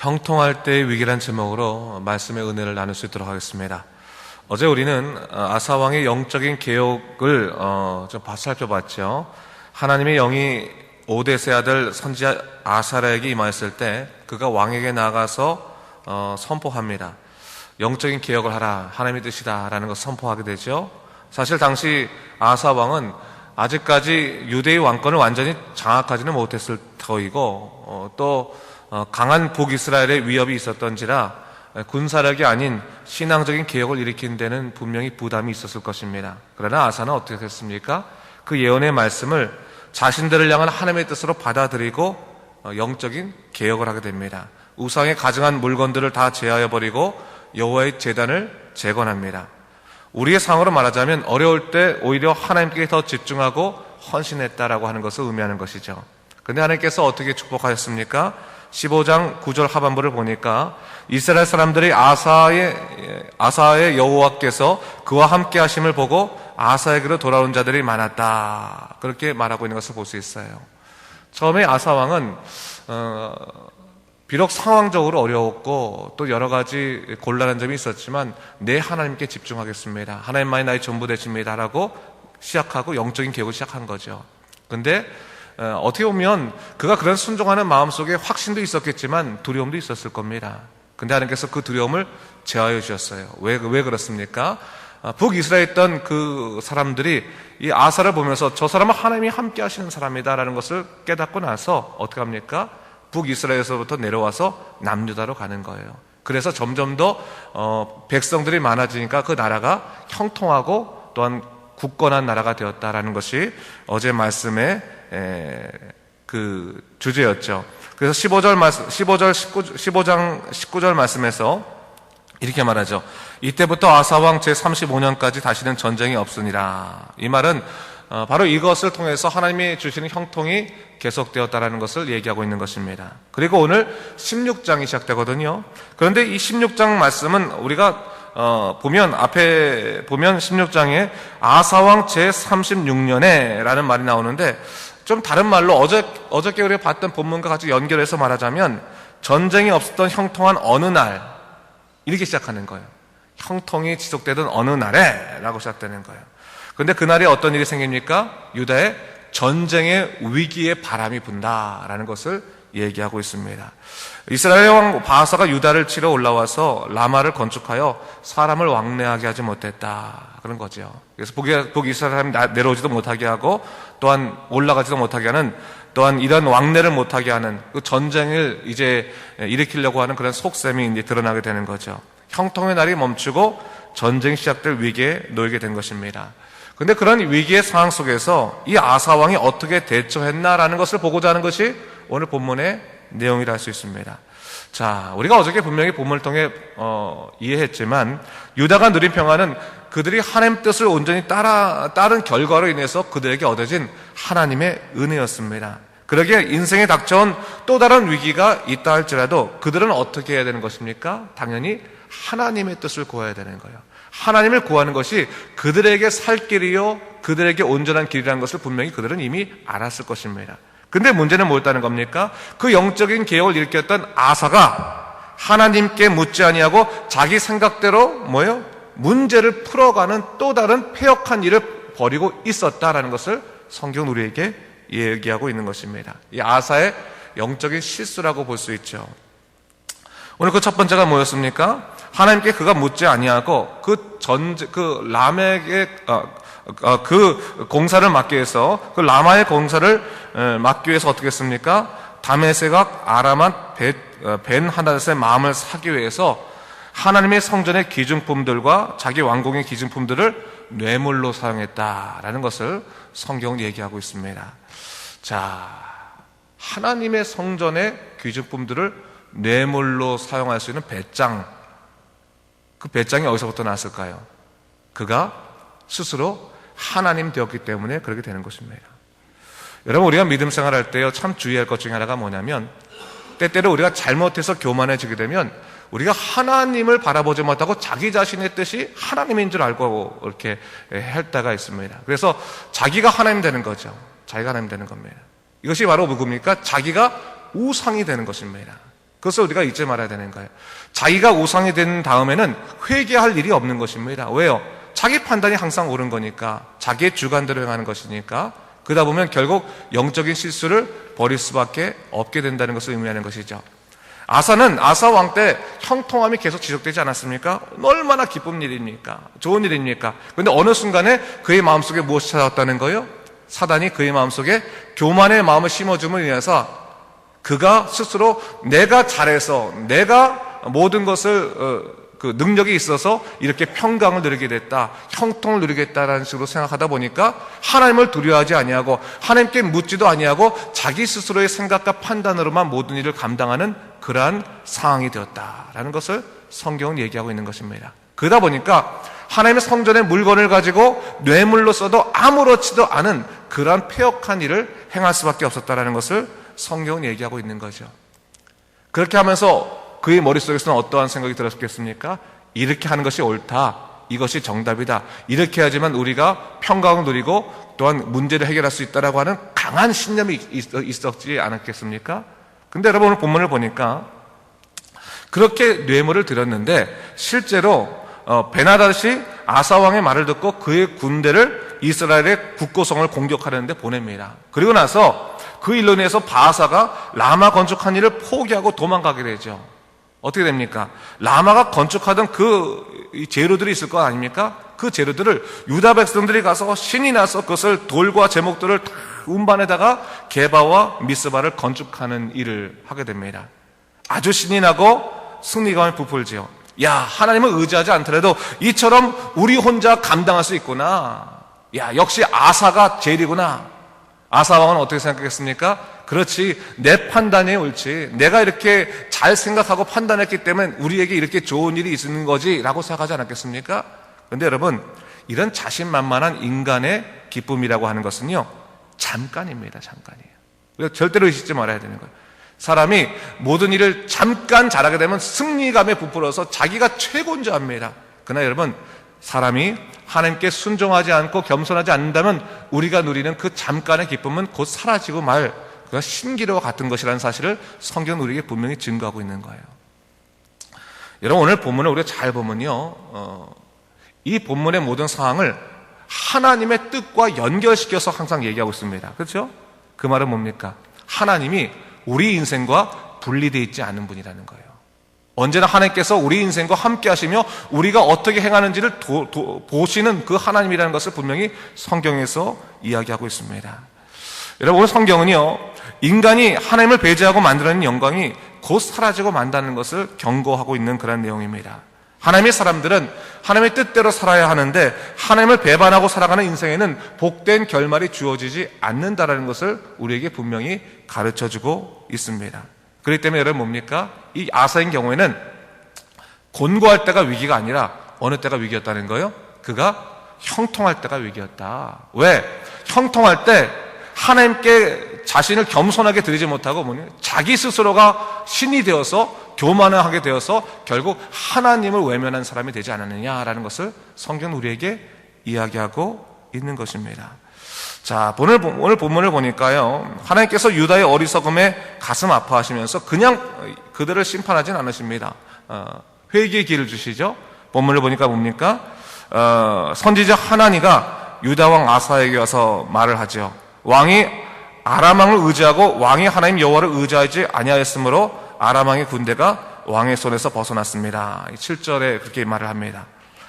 형통할 때의 위기란 제목으로 말씀의 은혜를 나눌 수 있도록 하겠습니다. 어제 우리는 아사 왕의 영적인 개혁을 좀 살펴봤죠. 하나님의 영이 오데스의 아들 선지자 아사랴에게 임하였을 때 그가 왕에게 나가서 선포합니다. 영적인 개혁을 하라, 하나님의 뜻이다 라는 것을 선포하게 되죠. 사실 당시 아사 왕은 아직까지 유대의 왕권을 완전히 장악하지는 못했을 터이고 또 강한 북이스라엘의 위협이 있었던지라 군사력이 아닌 신앙적인 개혁을 일으키는 데는 분명히 부담이 있었을 것입니다. 그러나 아사는 어떻게 했습니까? 그 예언의 말씀을 자신들을 향한 하나님의 뜻으로 받아들이고 영적인 개혁을 하게 됩니다. 우상에 가증한 물건들을 다 제하여버리고 여호와의 제단을 재건합니다. 우리의 상으로 말하자면 어려울 때 오히려 하나님께 더 집중하고 헌신했다라고 하는 것을 의미하는 것이죠. 그런데 하나님께서 어떻게 축복하셨습니까? 15장 9절 하반부를 보니까 이스라엘 사람들이 아사의 여호와께서 그와 함께 하심을 보고 아사에게로 돌아온 자들이 많았다, 그렇게 말하고 있는 것을 볼 수 있어요. 처음에 아사 왕은 비록 상황적으로 어려웠고 또 여러 가지 곤란한 점이 있었지만 내 하나님께 집중하겠습니다, 하나님만이 나의 전부 되십니다 라고 시작하고 영적인 개혁을 시작한 거죠. 근데 어떻게 보면 그가 그런 순종하는 마음속에 확신도 있었겠지만 두려움도 있었을 겁니다. 근데 하나님께서 그 두려움을 제하여 주셨어요. 왜 그렇습니까? 북이스라엘에 있던 그 사람들이 이 아사를 보면서 저 사람은 하나님이 함께 하시는 사람이다라는 것을 깨닫고 나서 어떻게 합니까? 북이스라엘에서부터 내려와서 남유다로 가는 거예요. 그래서 점점 더 백성들이 많아지니까 그 나라가 형통하고 또한 굳건한 나라가 되었다라는 것이 어제 말씀의 그 주제였죠. 그래서 15장 19절 말씀에서 이렇게 말하죠. 이때부터 아사왕 제35년까지 다시는 전쟁이 없으니라. 이 말은 바로 이것을 통해서 하나님이 주시는 형통이 계속되었다라는 것을 얘기하고 있는 것입니다. 그리고 오늘 16장이 시작되거든요. 그런데 이 16장 말씀은 우리가 앞에 보면 16장에 아사왕 제36년에 라는 말이 나오는데 좀 다른 말로 어저께 우리가 봤던 본문과 같이 연결해서 말하자면 전쟁이 없었던 형통한 어느 날, 이렇게 시작하는 거예요. 형통이 지속되던 어느 날에 라고 시작되는 거예요. 그런데 그날에 어떤 일이 생깁니까? 유다에 전쟁의 위기의 바람이 분다라는 것을 얘기하고 있습니다. 이스라엘 왕 바하사가 유다를 치러 올라와서 라마를 건축하여 사람을 왕래하게 하지 못했다, 그런 거죠. 그래서 북이스라엘 사람이 내려오지도 못하게 하고 또한 올라가지도 못하게 하는, 또한 이런 왕래를 못하게 하는 그 전쟁을 이제 일으키려고 하는 그런 속셈이 이제 드러나게 되는 거죠. 형통의 날이 멈추고 전쟁이 시작될 위기에 놓이게 된 것입니다. 그런데 그런 위기의 상황 속에서 이 아사 왕이 어떻게 대처했나라는 것을 보고자 하는 것이 오늘 본문의 내용이라 할 수 있습니다. 자, 우리가 어저께 분명히 본문을 통해 이해했지만 유다가 누린 평화는 그들이 하나님 뜻을 온전히 따른 결과로 인해서 그들에게 얻어진 하나님의 은혜였습니다. 그러기에 인생에 닥쳐온 또 다른 위기가 있다 할지라도 그들은 어떻게 해야 되는 것입니까? 당연히 하나님의 뜻을 구해야 되는 거예요. 하나님을 구하는 것이 그들에게 살 길이요 그들에게 온전한 길이라는 것을 분명히 그들은 이미 알았을 것입니다. 근데 문제는 뭐였다는 겁니까? 그 영적인 개혁을 일으켰던 아사가 하나님께 묻지 아니하고 자기 생각대로 문제를 풀어가는 또 다른 패역한 일을 벌이고 있었다라는 것을 성경은 우리에게 얘기하고 있는 것입니다. 이 아사의 영적인 실수라고 볼 수 있죠. 오늘 그 첫 번째가 뭐였습니까? 하나님께 그가 묻지 아니하고 람에게 그 공사를 맡기 위해서, 그 라마의 공사를 맡기 위해서 어떻게 했습니까? 다메섹과 아람한 벤하닷의 마음을 사기 위해서 하나님의 성전의 기증품들과 자기 왕궁의 기증품들을 뇌물로 사용했다라는 것을 성경은 얘기하고 있습니다. 자, 하나님의 성전의 기증품들을 뇌물로 사용할 수 있는 배짱, 그 배짱이 어디서부터 났을까요? 그가 스스로 하나님 되었기 때문에 그렇게 되는 것입니다. 여러분, 우리가 믿음 생활할 때요, 참 주의할 것 중에 하나가 뭐냐면 때때로 우리가 잘못해서 교만해지게 되면 우리가 하나님을 바라보지 못하고 자기 자신의 뜻이 하나님인 줄 알고 이렇게 할 때가 있습니다. 그래서 자기가 하나님 되는 거죠. 자기가 하나님 되는 겁니다. 이것이 바로 누굽니까? 자기가 우상이 되는 것입니다. 그것을 우리가 잊지 말아야 되는 거예요. 자기가 우상이 된 다음에는 회개할 일이 없는 것입니다. 왜요? 자기 판단이 항상 옳은 거니까, 자기의 주관대로 행하는 것이니까, 그러다 보면 결국 영적인 실수를 벌일 수밖에 없게 된다는 것을 의미하는 것이죠. 아사는 아사 왕 때 형통함이 계속 지속되지 않았습니까? 얼마나 기쁜 일입니까? 좋은 일입니까? 그런데 어느 순간에 그의 마음속에 무엇이 찾아왔다는 거예요? 사단이 그의 마음속에 교만의 마음을 심어줌으로 인해서 그가 스스로 내가 잘해서 내가 모든 것을 그 능력이 있어서 이렇게 평강을 누리게 됐다, 형통을 누리겠다라는 식으로 생각하다 보니까 하나님을 두려워하지 아니하고 하나님께 묻지도 아니하고 자기 스스로의 생각과 판단으로만 모든 일을 감당하는 그러한 상황이 되었다라는 것을 성경은 얘기하고 있는 것입니다. 그러다 보니까 하나님의 성전의 물건을 가지고 뇌물로 써도 아무렇지도 않은 그러한 폐역한 일을 행할 수밖에 없었다라는 것을 성경은 얘기하고 있는 거죠. 그렇게 하면서 그의 머릿속에서는 어떠한 생각이 들었겠습니까? 이렇게 하는 것이 옳다, 이것이 정답이다, 이렇게 해야지만 우리가 평강을 누리고 또한 문제를 해결할 수 있다라고 하는 강한 신념이 있었지 않았겠습니까? 근데 여러분 오늘 본문을 보니까 그렇게 뇌물을 드렸는데 실제로 베나닷이 아사왕의 말을 듣고 그의 군대를 이스라엘의 국고성을 공격하려는 데 보냅니다. 그리고 나서 그 일로 인해서 바하사가 라마 건축한 일을 포기하고 도망가게 되죠. 어떻게 됩니까? 라마가 건축하던 그 재료들이 있을 거 아닙니까? 그 재료들을 유다 백성들이 가서 신이 나서 그것을 돌과 제목들을 다 운반에다가 게바와 미스바를 건축하는 일을 하게 됩니다. 아주 신이 나고 승리감을 부풀지요. 야, 하나님을 의지하지 않더라도 이처럼 우리 혼자 감당할 수 있구나. 야, 역시 아사가 제일이구나. 아사 왕은 어떻게 생각했습니까? 그렇지, 내 판단이 옳지, 내가 이렇게 잘 생각하고 판단했기 때문에 우리에게 이렇게 좋은 일이 있는 거지 라고 생각하지 않았겠습니까? 그런데 여러분, 이런 자신만만한 인간의 기쁨이라고 하는 것은요, 잠깐입니다. 잠깐이에요. 우리가 절대로 잊지 말아야 되는 거예요. 사람이 모든 일을 잠깐 잘하게 되면 승리감에 부풀어서 자기가 최고인 줄 압니다. 그러나 여러분, 사람이 하나님께 순종하지 않고 겸손하지 않는다면 우리가 누리는 그 잠깐의 기쁨은 곧 사라지고 말, 그가 신기루와 같은 것이라는 사실을 성경은 우리에게 분명히 증거하고 있는 거예요. 여러분, 오늘 본문을 우리가 잘 보면요, 이 본문의 모든 상황을 하나님의 뜻과 연결시켜서 항상 얘기하고 있습니다. 그렇죠? 그 말은 뭡니까? 하나님이 우리 인생과 분리되어 있지 않은 분이라는 거예요. 언제나 하나님께서 우리 인생과 함께 하시며 우리가 어떻게 행하는지를 보시는 그 하나님이라는 것을 분명히 성경에서 이야기하고 있습니다. 여러분, 오늘 성경은요, 인간이 하나님을 배제하고 만들어낸 영광이 곧 사라지고 만다는 것을 경고하고 있는 그런 내용입니다. 하나님의 사람들은 하나님의 뜻대로 살아야 하는데 하나님을 배반하고 살아가는 인생에는 복된 결말이 주어지지 않는다라는 것을 우리에게 분명히 가르쳐주고 있습니다. 그렇기 때문에 여러분 뭡니까? 이 아사인 경우에는 곤고할 때가 위기가 아니라 어느 때가 위기였다는 거예요? 그가 형통할 때가 위기였다. 왜? 형통할 때 하나님께 자신을 겸손하게 드리지 못하고 자기 스스로가 신이 되어서 교만을 하게 되어서 결국 하나님을 외면한 사람이 되지 않았느냐라는 것을 성경은 우리에게 이야기하고 있는 것입니다. 자, 오늘 본문을 보니까요, 하나님께서 유다의 어리석음에 가슴 아파하시면서 그냥 그들을 심판하진 않으십니다. 회개의 길을 주시죠. 본문을 보니까 뭡니까? 선지자 하나니가 유다 왕 아사에게 와서 말을 하죠. 왕이 아람 왕을 의지하고 왕이 하나님 여호와를 의지하지 아니하였으므로 아람 왕의 군대가 왕의 손에서 벗어났습니다. 7절에 그렇게 말을 합니다.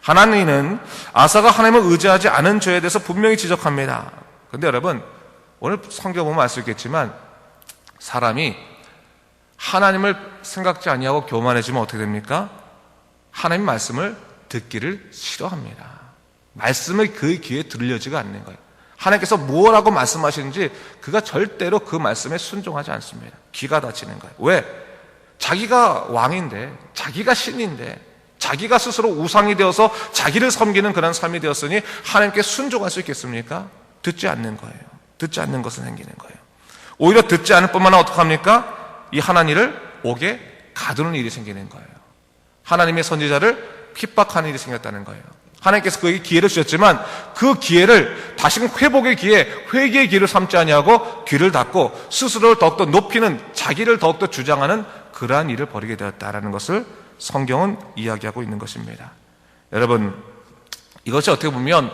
하나님은 아사가 하나님을 의지하지 않은 죄에 대해서 분명히 지적합니다. 그런데 여러분, 오늘 성경 보면 알 수 있겠지만 사람이 하나님을 생각지 아니하고 교만해지면 어떻게 됩니까? 하나님 말씀을 듣기를 싫어합니다. 말씀을 그의 귀에 들려지가 않는 거예요. 하나님께서 뭐라고 말씀하시는지 그가 절대로 그 말씀에 순종하지 않습니다. 귀가 닫히는 거예요. 왜? 자기가 왕인데, 자기가 신인데, 자기가 스스로 우상이 되어서 자기를 섬기는 그런 삶이 되었으니 하나님께 순종할 수 있겠습니까? 듣지 않는 거예요. 듣지 않는 것은 생기는 거예요. 오히려 듣지 않을 뿐만 아니라 어떡합니까? 이 하나님을 옥에 가두는 일이 생기는 거예요. 하나님의 선지자를 핍박하는 일이 생겼다는 거예요. 하나님께서 그에게 기회를 주셨지만 그 기회를 다시금 회복의 기회, 회개의 기회를 삼지 아니하고 귀를 닫고 스스로를 더욱더 높이는, 자기를 더욱더 주장하는 그러한 일을 벌이게 되었다라는 것을 성경은 이야기하고 있는 것입니다. 여러분, 이것이 어떻게 보면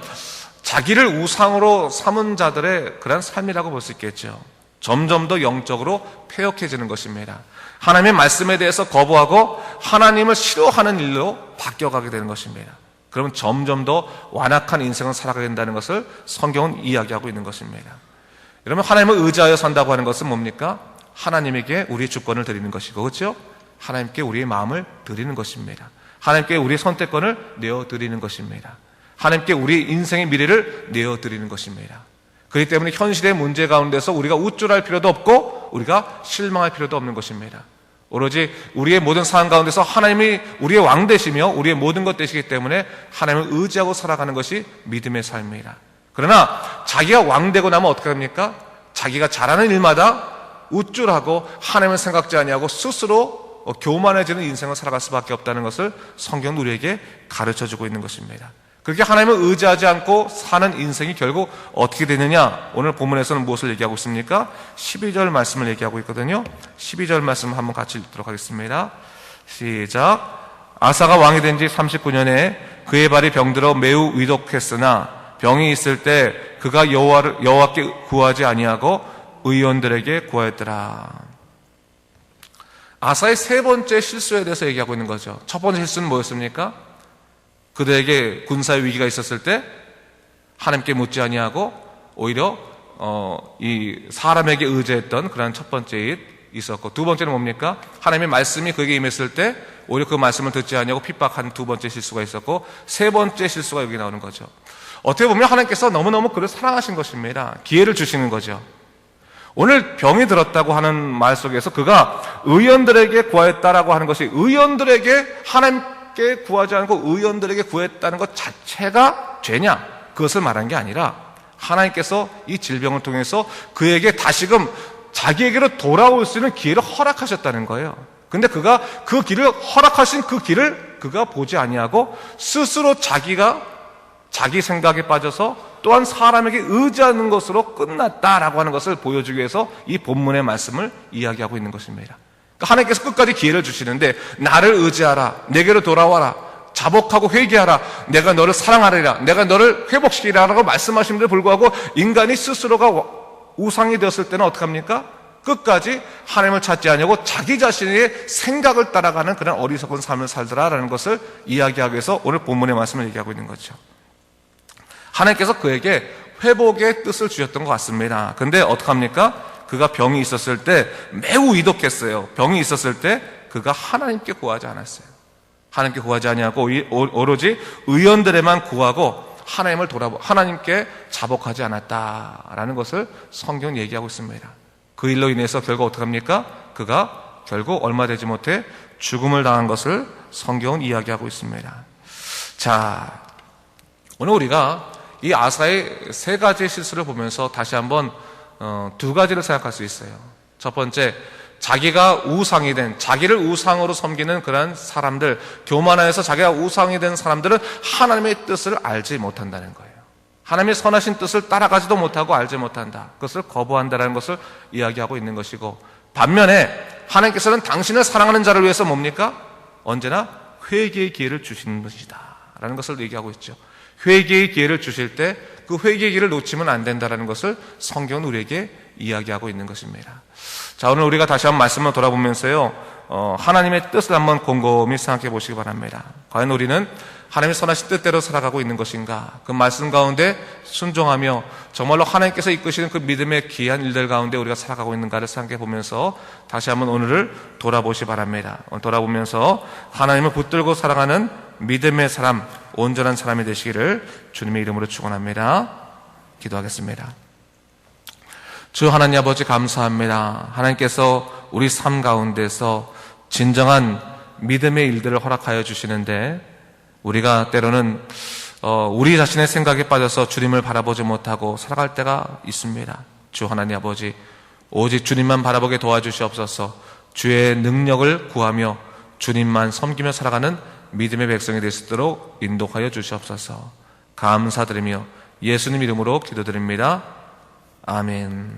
자기를 우상으로 삼은 자들의 그런 삶이라고 볼 수 있겠죠. 점점 더 영적으로 폐역해지는 것입니다. 하나님의 말씀에 대해서 거부하고 하나님을 싫어하는 일로 바뀌어가게 되는 것입니다. 그러면 점점 더 완악한 인생을 살아가게 된다는 것을 성경은 이야기하고 있는 것입니다. 여러분, 하나님을 의지하여 산다고 하는 것은 뭡니까? 하나님에게 우리의 주권을 드리는 것이고, 그렇죠? 하나님께 우리의 마음을 드리는 것입니다. 하나님께 우리의 선택권을 내어드리는 것입니다. 하나님께 우리 인생의 미래를 내어드리는 것입니다. 그렇기 때문에 현실의 문제 가운데서 우리가 우쭐할 필요도 없고 우리가 실망할 필요도 없는 것입니다. 오로지 우리의 모든 상황 가운데서 하나님이 우리의 왕 되시며 우리의 모든 것 되시기 때문에 하나님을 의지하고 살아가는 것이 믿음의 삶입니다. 그러나 자기가 왕 되고 나면 어떻게 합니까? 자기가 잘하는 일마다 우쭐하고 하나님을 생각지 아니하고 스스로 교만해지는 인생을 살아갈 수밖에 없다는 것을 성경은 우리에게 가르쳐주고 있는 것입니다. 그렇게 하나님을 의지하지 않고 사는 인생이 결국 어떻게 되느냐? 오늘 본문에서는 무엇을 얘기하고 있습니까? 12절 말씀을 얘기하고 있거든요. 12절 말씀을 한번 같이 읽도록 하겠습니다. 시작. 아사가 왕이 된 지 39년에 그의 발이 병들어 매우 위독했으나 병이 있을 때 그가 여호와께 구하지 아니하고 의원들에게 구하였더라. 아사의 세 번째 실수에 대해서 얘기하고 있는 거죠. 첫 번째 실수는 뭐였습니까? 그들에게 군사의 위기가 있었을 때 하나님께 묻지 아니하고 오히려 이 사람에게 의지했던 그런 첫 번째 일 있었고, 두 번째는 뭡니까? 하나님의 말씀이 그에게 임했을 때 오히려 그 말씀을 듣지 아니하고 핍박한 두 번째 실수가 있었고, 세 번째 실수가 여기 나오는 거죠. 어떻게 보면 하나님께서 너무너무 그를 사랑하신 것입니다. 기회를 주시는 거죠. 오늘 병이 들었다고 하는 말 속에서 그가 의원들에게 구하였다라고 하는 것이 의원들에게 하나님께 구하지 않고 의원들에게 구했다는 것 자체가 죄냐? 그것을 말한 게 아니라 하나님께서 이 질병을 통해서 그에게 다시금 자기에게로 돌아올 수 있는 기회를 허락하셨다는 거예요. 근데 그가 그 길을 허락하신 그 길을 그가 보지 아니하고 스스로 자기 생각에 빠져서 또한 사람에게 의지하는 것으로 끝났다라고 하는 것을 보여주기 위해서 이 본문의 말씀을 이야기하고 있는 것입니다. 그러니까 하나님께서 끝까지 기회를 주시는데 나를 의지하라, 내게로 돌아와라, 자복하고 회개하라, 내가 너를 사랑하리라, 내가 너를 회복시키리라고 말씀하심에도 불구하고 인간이 스스로가 우상이 되었을 때는 어떻게 합니까? 끝까지 하나님을 찾지 않냐고 자기 자신의 생각을 따라가는 그런 어리석은 삶을 살더라라는 것을 이야기하기 위해서 오늘 본문의 말씀을 얘기하고 있는 거죠. 하나님께서 그에게 회복의 뜻을 주셨던 것 같습니다. 근데 어떡합니까? 그가 병이 있었을 때 매우 위독했어요. 병이 있었을 때 그가 하나님께 구하지 않았어요. 하나님께 구하지 아니하고 오로지 의원들에만 구하고 하나님께 자복하지 않았다라는 것을 성경은 얘기하고 있습니다. 그 일로 인해서 결국 어떡합니까? 그가 결국 얼마 되지 못해 죽음을 당한 것을 성경은 이야기하고 있습니다. 자, 오늘 우리가 이 아사의 세 가지 실수를 보면서 다시 한번 두 가지를 생각할 수 있어요. 첫 번째, 자기가 우상이 된, 자기를 우상으로 섬기는 그런 사람들, 교만하여서 자기가 우상이 된 사람들은 하나님의 뜻을 알지 못한다는 거예요. 하나님의 선하신 뜻을 따라가지도 못하고 알지 못한다. 그것을 거부한다는 것을 이야기하고 있는 것이고, 반면에 하나님께서는 당신을 사랑하는 자를 위해서 뭡니까? 언제나 회개의 기회를 주시는 것이다 라는 것을 얘기하고 있죠. 회개의 기회를 주실 때 그 회개의 기회를 놓치면 안 된다는 것을 성경은 우리에게 이야기하고 있는 것입니다. 자, 오늘 우리가 다시 한번 말씀을 돌아보면서요, 하나님의 뜻을 한번 곰곰이 생각해 보시기 바랍니다. 과연 우리는 하나님의 선하신 뜻대로 살아가고 있는 것인가? 그 말씀 가운데 순종하며 정말로 하나님께서 이끄시는 그 믿음의 귀한 일들 가운데 우리가 살아가고 있는가를 생각해 보면서 다시 한번 오늘을 돌아보시기 바랍니다. 돌아보면서 하나님을 붙들고 살아가는 믿음의 사람, 온전한 사람이 되시기를 주님의 이름으로 축원합니다. 기도하겠습니다. 주 하나님 아버지 감사합니다. 하나님께서 우리 삶 가운데서 진정한 믿음의 일들을 허락하여 주시는데 우리가 때로는 우리 자신의 생각에 빠져서 주님을 바라보지 못하고 살아갈 때가 있습니다. 주 하나님 아버지, 오직 주님만 바라보게 도와주시옵소서. 주의 능력을 구하며 주님만 섬기며 살아가는 믿음의 백성이 될 수 있도록 인도하여 주시옵소서. 감사드리며 예수님 이름으로 기도드립니다. 아멘.